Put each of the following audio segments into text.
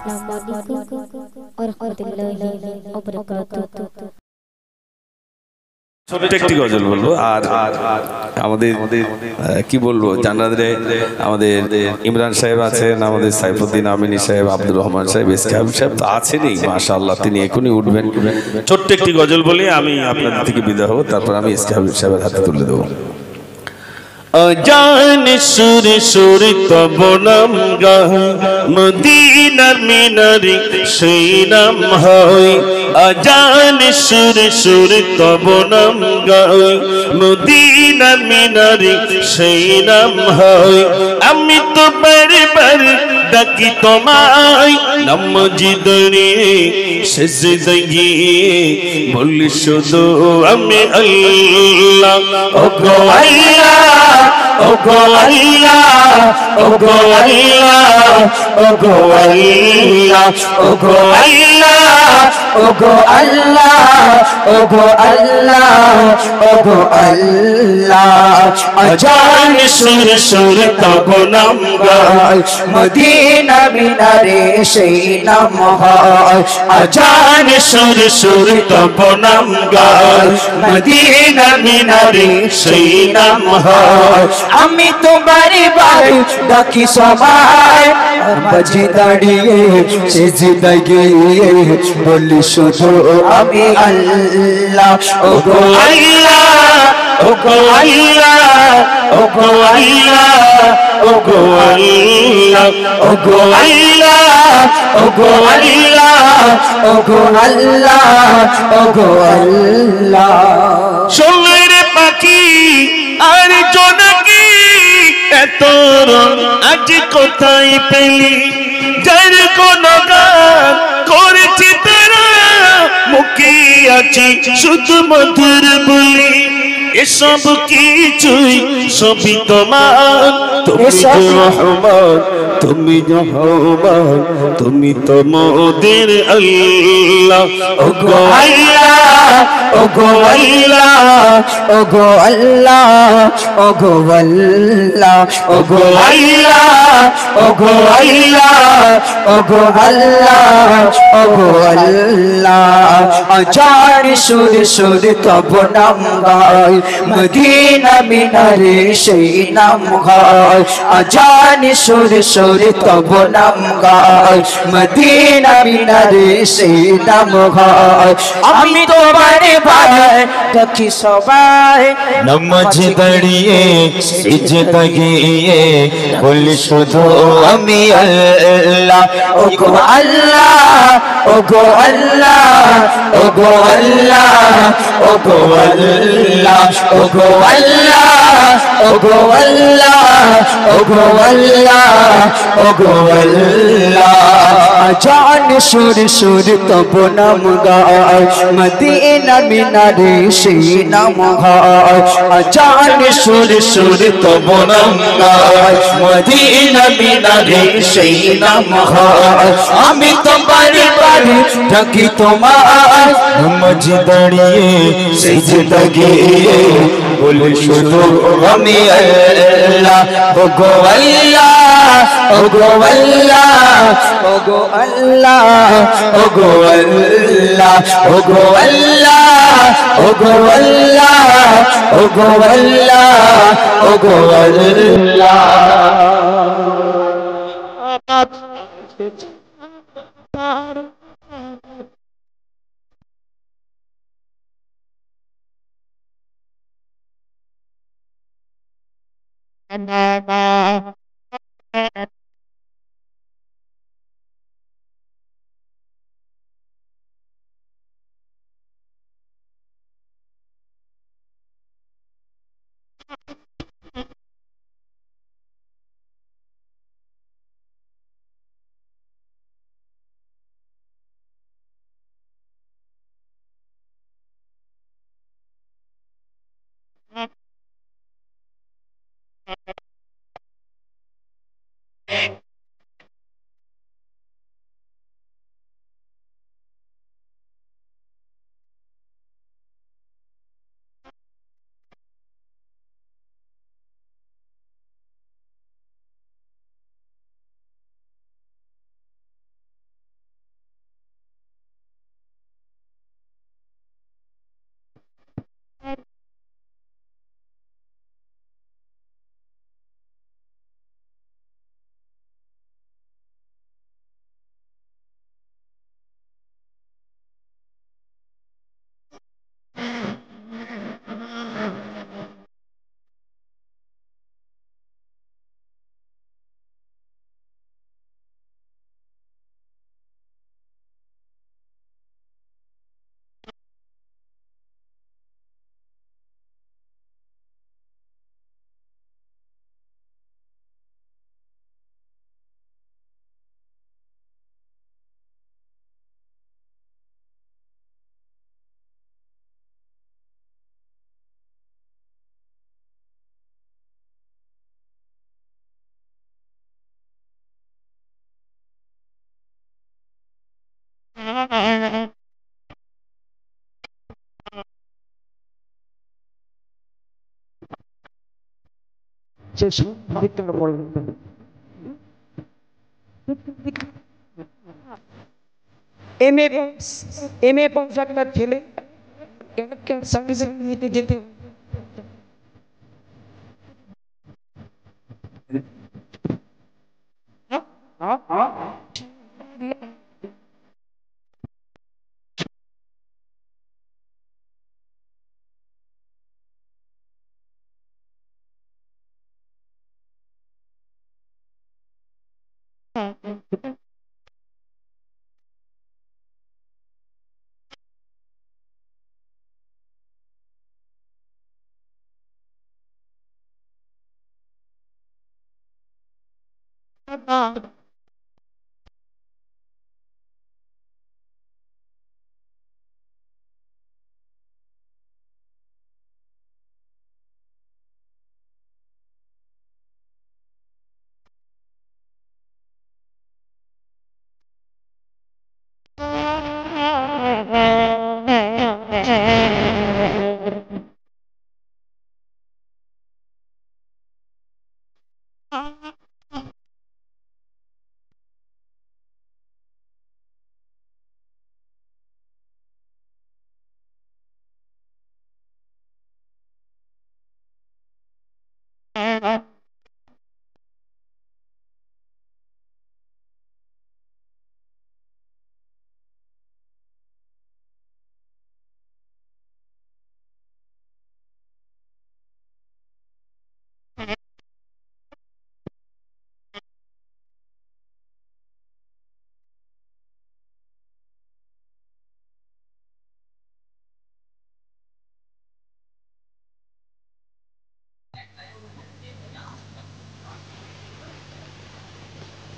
Assalamualaikum warahmatullahi wabarakatuh. ছোট্ট একটি গজল বলবো আর আমাদের কি বলবো জানাতে আমাদের ইমরান সাহেব আছেন, আমাদের সাইফুদ্দিন আমিনী সাহেব, আব্দুর রহমান সাহেব, ইসকাম সাহেব তো আছেনই মাশাআল্লাহ, তিনি এখনই উঠবেন। ছোট্ট একটি গজল বলে আমি আপনাদের থেকে বিদায় হব, তারপর আমি ইসকাম সাহেবের হাতে তুলে দেবো। अजान सुर सुर तब नाम गाय मदीनार मिनारी সেই নাম হয়। अजान सुर सुर तब नाम गाय मदीनार मिनारी সেই নাম হয়। আমি তো বারবার ডাকি তোমায় নামাজি দাঁড়িয়ে সেজদায় গিয়ে বলি শুধু আমি আল্লাহ ওগো আল্লাহ ওগো আল্লাহ ওগো আল্লাহ ওগো আল্লাহ ওগো আল্লাহ ওগো আল্লাহ ওগো আল্লাহ ওগো আল্লাহ। আজান সুর সুর তব নাম গায় মদিনা মিনারে সেই নাম হয়। আজান সুর সুর তব নাম গায় মদিনা মিনারে সেই নাম হয়। আমি তোমার বাড়ি ডাকি সবাই বাজি দাঁড়িয়ে সেজদায় গিয়ে বলি শুধু আমি আল্লাহ ওগো আল্লাহ ওগো আল্লাহ ওগো আল্লাহ ওগো আল্লাহ ওগো আল্লাহ ওগো আল্লাহ ওগো আল্লাহ ওগো আল্লাহ। সোনার পাখি আর জোনাকি এত রং আজ কোথায় পেলি, যার কোন গান করেছি তারা মুখে আছে শুধু মধুর বলি। এসব কিছুই সবই তোমার, তুমি রহমান তুমি রহমান তুমি তো মোদের আল্লাহ ওগো আল্লাহ ওগো আল্লাহ ওগো আল্লাহ ওগো আল্লাহ ওগো আল্লাহ ওগো আল্লাহ ওগো আল্লাহ ওগো আল্লাহ। আজান সুর সুর তব নাম গায় মদিনা মিনারে সেই নাম হয়। আজান সুর সুর তব নাম গায় মদিনা মিনারে সেই নাম হয়। আমি তোমার ভাই ডাকি সবাই নামাজ দাঁড়িয়ে সিজদা গিয়ে বলি শুধু আমি আল্লাহ ওগো আল্লাহ ওগো আল্লাহ ওগো আল্লাহ ওগো আল্লাহ ওগো আল্লাহ ওগো আল্লাহ ওগো আল্লাহ ওগো আল্লাহ। আজান সুর সুর তব নাম গায় মদিনা মিনারে সেই নাম হয়। আজান সুর সুর তব নাম গায় মদিনা মিনারে সেই নাম হয়। আমি তোমার বাড়ি ডাকি তোমার নামাজ দাঁড়িয়ে সেজদা গিয়ে বলি শুধু আমি আল্লাহ ওগো আল্লাহ ওগো আল্লাহ ওগো আল্লাহ ওগো আল্লাহ ওগো আল্লাহ ওগো আল্লাহ ওগো আল্লাহ ওগো আল্লাহ। এমএ পাস একটা ছেলে সার্ভিসে নিতে যেতে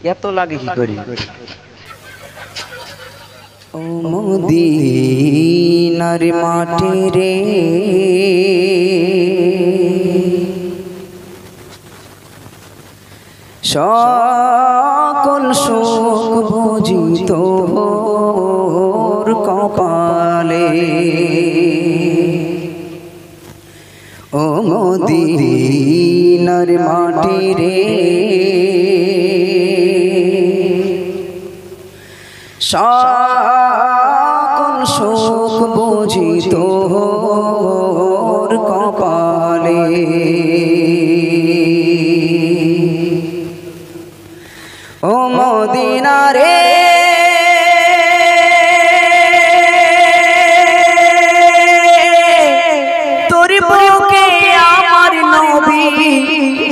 এত লাগে কি করি ও মদিনার মাটি রে সকল সুখ বুঝিত কপালে ও মদিনার মাটি রে সকল সুখ বুঝিত কপালে ও মদিনা রে তোর বুকে আমার নবী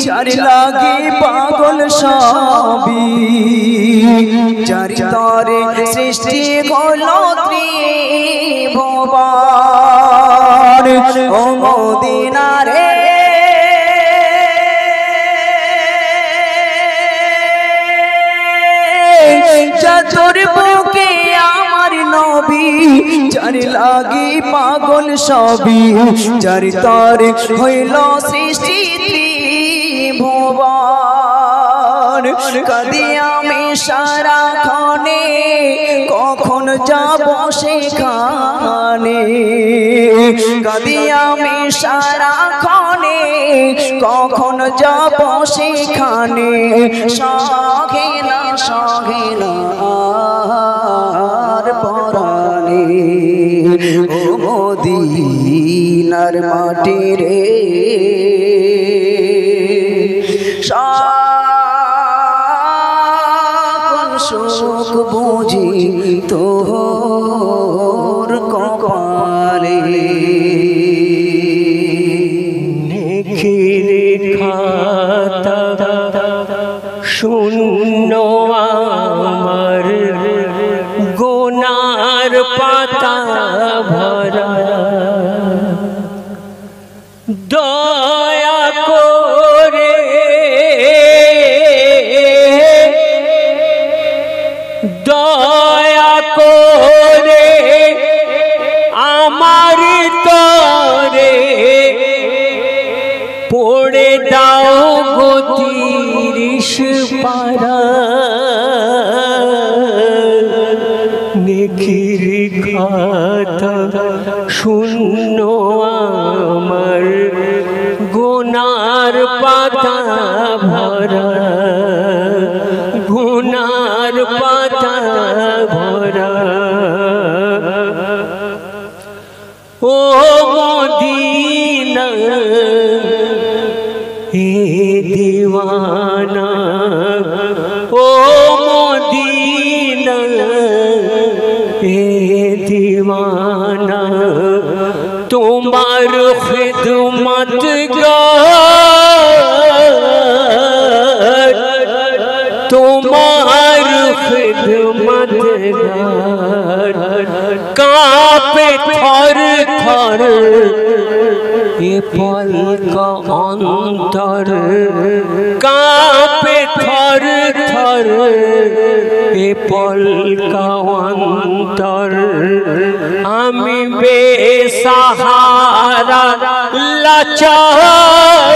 যার লাগে পাগল সবই যার তরে সৃষ্টি হলো ত্রিভুবন ও মদিনা রে তোর বুকে আমার নবী যার লাগি পাগল সবই যার তরে হইল সৃষ্টি ত্রিভুবন কদি আমি সারাক্ষণে কখন যাব সেখানে কদি আমি সারাক্ষণে কখন যাব সেখানে সহে না আর পরাণে ও মদিনার মাটি রে সকল সুখ বুঝি তোর কপালে নেকির খাতা শূন্য আমার গোনার পাতা ভরা দয়া করে দয়া করে আমার তরে পড়ে দাও গতিরিশ পারা নেকির খাতা শূন্য আমার গোনার পাতা ভরা গুনার পাতা ভরা ও মদিনা হে দিওয়ানা ও মদিনা হে দিওয়ানা তোমার খিদমত গার তোমার খিদমত গার কাঁপে থর থর এ পলকা অন্তর কাঁপে থর থর এ পলকা অন্তর আমি বেসাহারা লাচার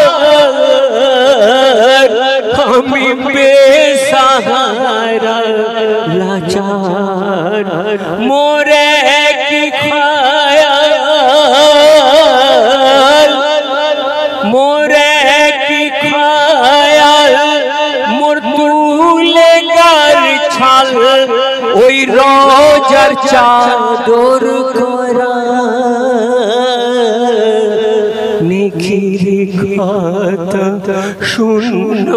আমি বেসাহারা লাচার মোরে কি খায়াল মোরে কি খায়াল মোর তুলে গার ছাল ওই রোজার চাদর করা নিখির কথা শূন্য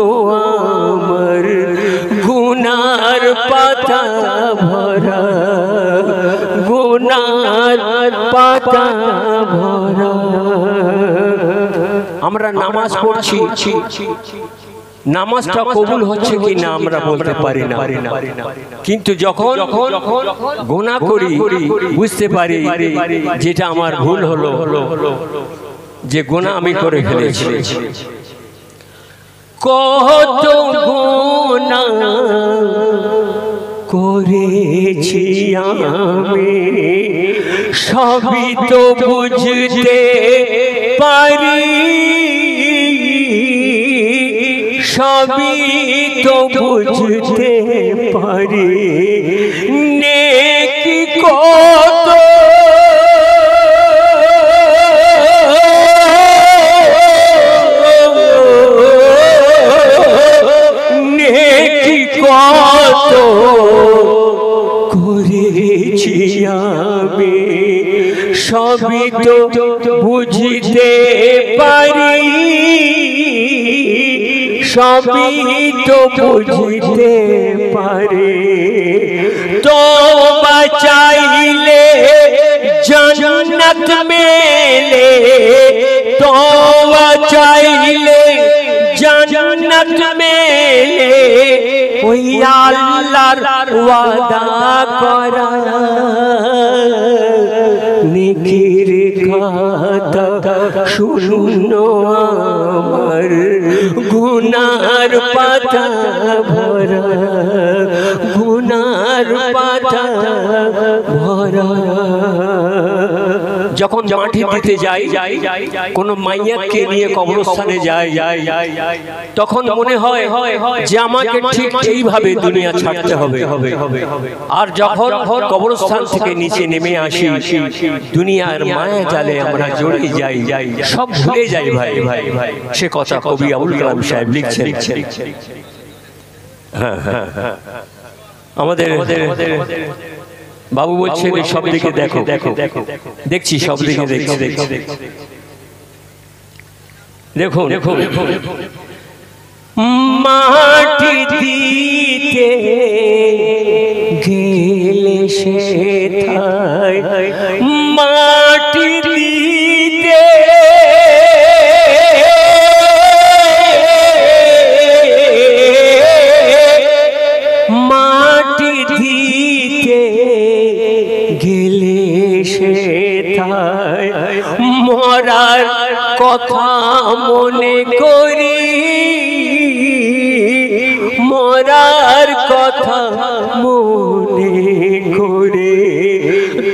আমার গুনার পাতা ভরা গুনার পাতা ভরা আমরা নামাজ পড়ছি নামাজটা কবুল হচ্ছে কি না আমরা বলতে পারি না কিন্তু যখন গুনাহ করি বুঝতে পারি যেটা আমার ভুল হলো যে গুনাহ আমি করে ফেলেছি কত গুনাহ করেছি আমি সবই তো বুঝতে পারি সবই তো বুঝতে পারি নেকি কত নেকি কত করেছি আমি সবই তো বুঝতে পারি সবই তো বুঝতে পারে তওবা চাইলে জান্নাত মেলে তওবা চাইলে জান্নাত মেলে ওই আল্লাহর ওয়াদা করা নিখির কথা শূন্য আমার গুনার পাতা ভরা গুনার পাতা ভরা যখন মাটি দিতে যাই কোন মাইয়াকে নিয়ে কবরস্থানে যাই তখন মনে হয় যে আমাকে ঠিক এইভাবে দুনিয়া ছাড়তে হবে আর যখন কবরস্থান থেকে নিচে নেমে আসি দুনিয়ার মায়া জালে আমরা জড়িয়ে যাই সব ভুলে যাই ভাই সে কথা কবি আবুল কালাম সাহেব লিখছেন আমাদের বাবু বলছেন সব দিকে দেখো দেখছি সব দিকে দেখো মাটি দিতে গেলে সে মাটি দিতে মাটি দিতে গেলে সে মরার কথা মনে করি মরার কথা মনে করে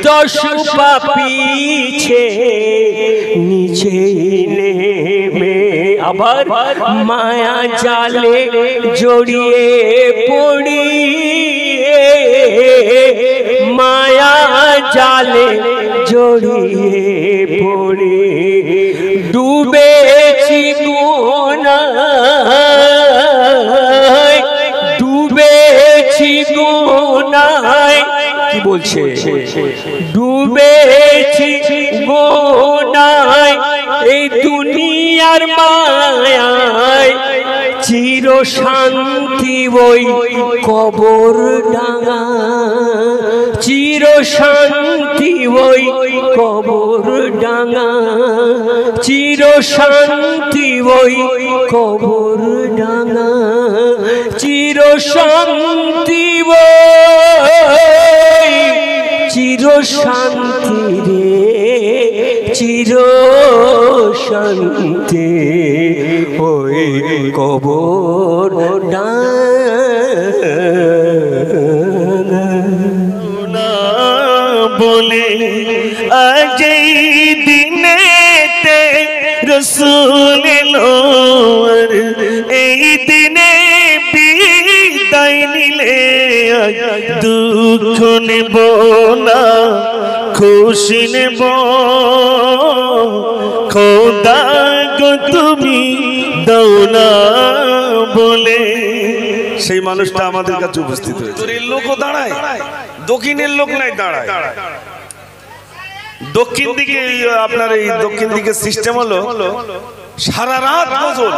দশ পা পিছে নিচে নেমে আবার মায়া জালে জড়িয়ে পড়ি মায়া জালে জড়িয়ে পড়ে ডুবেছি গুনাহ ডুবেছি গোনায়, কি বলছে, ডুবেছি গোনায় এই দুনিয়ার মায়ায়, চির শান্তি ওই কবর ডাঙা, চির শান্তি ওই কবর ডাঙা, চির শান্তি ওই কবর ডাঙা, চির শান্তি ওই, চির শান্তি রে, চির শান্তি ওই কবর ডাঙা। বলে আজ এই দিনেতে রসূল এলো, এই দিনে বিদায় নিলে দুঃখ নেব না খুশি নেব, খোদা গো তুমি দাও না বলে। সেই মানুষটা আমাদের কাছে উপস্থিত হয়েছে। উত্তরের লোকও দাঁড়ায়, দক্ষিণের লোক নাই দাঁড়ায়। দক্ষিণ দিকে আপনার এই দক্ষিণ দিকে সিস্টেম হলো সারা রাত গজল।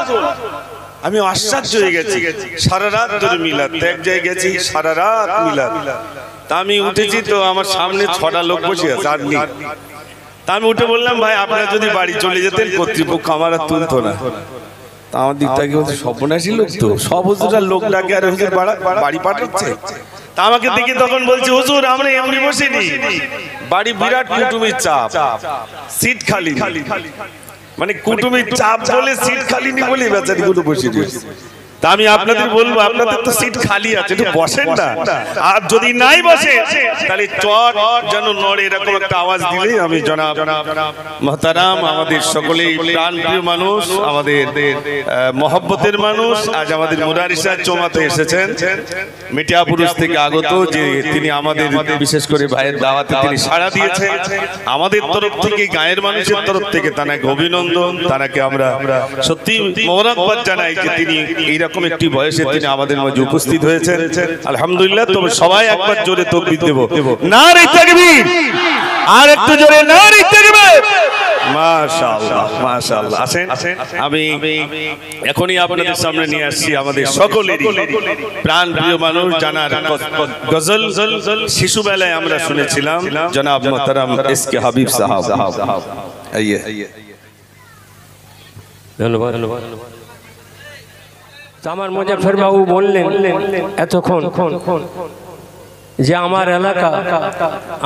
আমি আশ্চর্য হয়ে গেছি, সারা রাত ধরে মিলাদ, এক জায়গায় গেছি সারা রাত মিলাদ। তা আমি উঠেছি তো আমার সামনে 6টা লোক বসে আছে আর নেই। তা আমি উঠে বললাম, ভাই আপনারা যদি বাড়ি চলে যেতেন কর্তৃপক্ষ আমার আর তুলতো না। তা আমার দিক থেকে বলছে সর্বনাশী লোক তো, সব হুজুরের লোক ডাকে আর হুজুর বাড়ি পাঠাচ্ছে। তা আমাকে দেখে তখন বলছে, হুজুর আমরা এমনি বসিনি, বাড়ি বিরাট কুটুমির চাপ, সিট খালি, মানে কুটুমির চাপ বলে সিট খালি নি বলে বেচারি গুলো বসে দিয়েছে। তা আমি আপনাদের বলবো, আপনাদের তো সিট খালি আছে, একটু বসেন না, আর যদি নাই বসে তাহলে চট যেন নড়ে এরকম একটা আওয়াজ দিলে আমি জনাব মুহতারাম, আমাদের সকলেই প্রাণপ্রিয় মানুষ, আমাদের মহব্বতের মানুষ, আজ আমাদের মুরারিসা চৌমাতে এসেছেন, মিঠিয়াপুরুষ থেকে আগত, যে তিনি আমাদের বিশেষ করে ভাইয়ের দাওয়াতে তিনি সাড়া দিয়েছেন। আমাদের তরফ থেকে, গায়ের মানুষের তরফ থেকে তাকে অভিনন্দন, তাকে আমরা সত্যি মোবারকবাদ জানাই যে তিনি এইরকম একটি বয়সে তিনি আমাদের মাঝে উপস্থিত হয়েছেন। আলহামদুলিল্লাহ। তবে সবাই একবার জোরে তাকবীর দেব, নারে তাকবীর, আর একটু জোরে নারে তাকবীর। মাশাআল্লাহ, মাশাআল্লাহ। আসেন, আমি এখনই আপনাদের সামনে নিয়ে আসছি আমাদের সকলেরই প্রাণ প্রিয় মানুষ, জানার গজল শিশুবেলায় আমরা শুনেছিলাম জনাব মুহতারাম এসকে হাবিব সাহেব। আইয়ে, ধন্যবাদ, ধন্যবাদ। আমার মুজাফফর বাবু বললেন এতক্ষণ যে আমার এলাকা,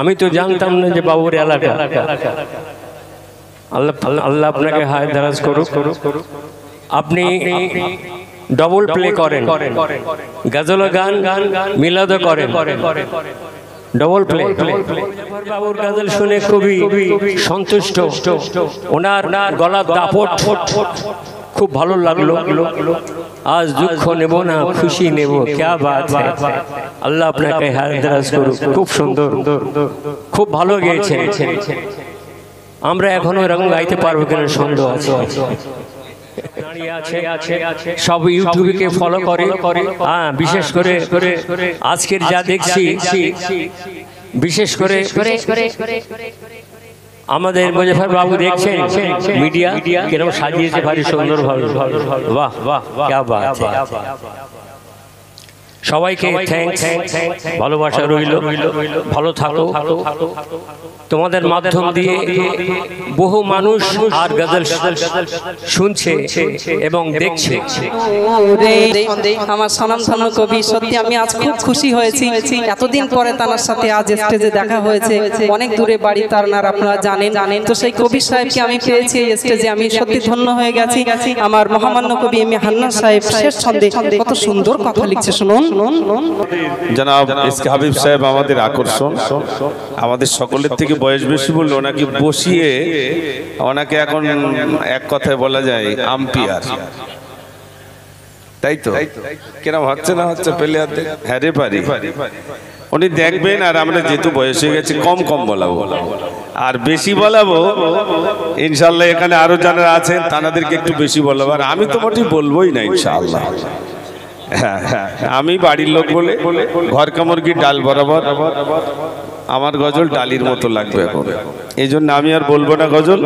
আমি তো জানতাম না যে বাবুর এলাকা। আল্লাহ আল্লাহ আপনাকে হায় দারাজ করুক। আপনি ডবল প্লে করেন, গজল গান, মিলাদ করেন, ডবল প্লে। বাবুর গজল শুনে খুবই সন্তুষ্ট, ওনার গলার দাপট খুব ভালো লাগলো। আজ দুঃখ নেব না, খুশি নেব, क्या बात है। আল্লাহ আপনাকে হায় দারাজ করুক। খুব সুন্দর, খুব ভালো গেয়েছেন। আমরা এখনো এরকম গাইতে পারবো কিনা সন্দেহ আছে। সব ইউটিউবকে ফলো করে, হ্যাঁ, বিশেষ করে আজকের যা দেখছি, বিশেষ করে আমাদের মুজাফফর বাবু দেখছেন মিডিয়া কিরকম সাজিয়েছে, ভারী সুন্দর ভাবে। বাহ বাহ, क्या बात है। সবাইকে থ্যাঙ্কস, ভালোবাসা রইল, ভালো থাকো। তোমাদের মাধ্যম দিয়ে বহু মানুষ আর গজল শুনছে এবং দেখছে। আমার স্বনামধন্য কবি, সত্যি আমি আজ খুব খুশি হয়েছি, এতদিন পরে তার সাথে আজ স্টেজে দেখা হয়েছে। অনেক দূরে বাড়ি তার, আপনারা জানেন। তো সেই কবি সাহেবকে আমি পেয়েছি এই স্টেজে, আমি সত্যি ধন্য হয়ে গেছি। আমার মহামান্য কবি এম এ হান্নান সাহেব শেষ ছন্দে কত সুন্দর কথা লিখছে, শুনুন। জনাব এসকে হাবিব সাহেব আমাদের আকর্ষণ, আমাদের সকলের থেকে বয়স বেশি বললো, ওনাকে বসিয়ে ওনাকে এখন এক কথায় বলা যায় আম্পিয়ার, তাই তো? কিরম হচ্ছে না হচ্ছে পেলে? হ্যাঁ রে পারি। উনি দেখবেন। আর আমরা যেহেতু বয়স হয়ে গেছে কম কম বলাবো, আর বেশি বলাবো ইনশাল্লাহ। এখানে আরো যারা আছেন তাদেরকে একটু বেশি বলাবো, আর আমি তো মোটেই বলবোই না ইনশাআল্লাহ। হ্যাঁ, আমি বাড়ির লোক বলে ঘর কামড়কি ডাল বরাবর আমার গজল ডালির মতো লাগবে এখন, এই জন্য আমি আর বলবো না গজল।